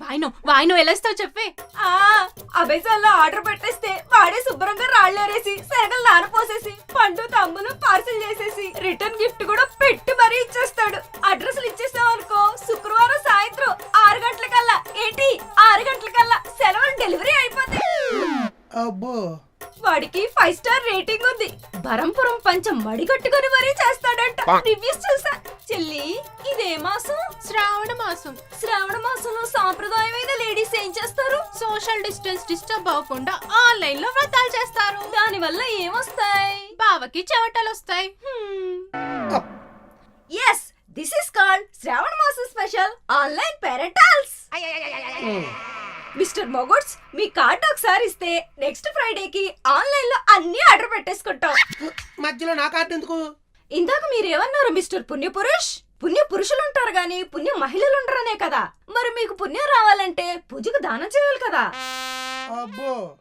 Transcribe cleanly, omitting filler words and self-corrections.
వాయినో వెళ్ళేస్తావు చెప్పే. అమెజాన్ లో ఆర్డర్ పెట్టేస్తే వాడే శుభ్రంగా రాళ్ళేరేసి శనగలు నానపోసేసి పండు తమ్ములు పార్సిల్ చేసేసి రిటర్న్ గిఫ్ట్ కూడా పెట్టి మరీ ఇచ్చేస్తాడు. అడ్రస్లు ఇచ్చేసాం అనుకో శుక్రవారం సాయంత్రం 6 గంటలకల్లా 6 గంటలకల్లా సెలవులు డెలివరీ అయిపోతాయి. అబ్బో, వాడికి 5 స్టార్ రేటింగ్ ఉంది. బరంపురం పంచం మడిగట్టుకొని మరీ చేస్తాడంట. రివ్యూస్ చూసా. చెల్లి ఇదే మాసం? శ్రావణ మాసం. శ్రావణ మాసంలో సాంప్రదాయమైన లేడీస్ ఏం చేస్తారు? సోషల్ డిస్టెన్స్ డిస్టర్బ్ అవ్వకుండా ఆన్లైన్ లో వ్రతాలు చేస్తారు. దాని వల్ల ఏమొస్తాయి? బావకి చెమటలు వస్తాయి. ఎస్, దిస్ ఇస్ కాల్డ్ శ్రావణ మాసం స్పెషల్ ఆన్లైన్ పేరెంటల్స్. మిస్టర్ మొగుడ్స్, మీ కార్డ్ ఒకసారి ఇస్తే నెక్స్ట్ ఫ్రైడేకి ఆన్లైన్ లో అన్ని ఆర్డర్ పెట్టేసుకుంటాం. మధ్యలో నా కార్డు ఎందుకు? ఇందాక మీరేమన్నారు మిస్టర్ పుణ్యపురుష్? పుణ్య పురుషులు ఉంటారు గాని పుణ్య మహిళలు ఉంటారనే కదా. మరి మీకు పుణ్యం రావాలంటే పూజకు దానం చేయాలి కదా. అబ్బో,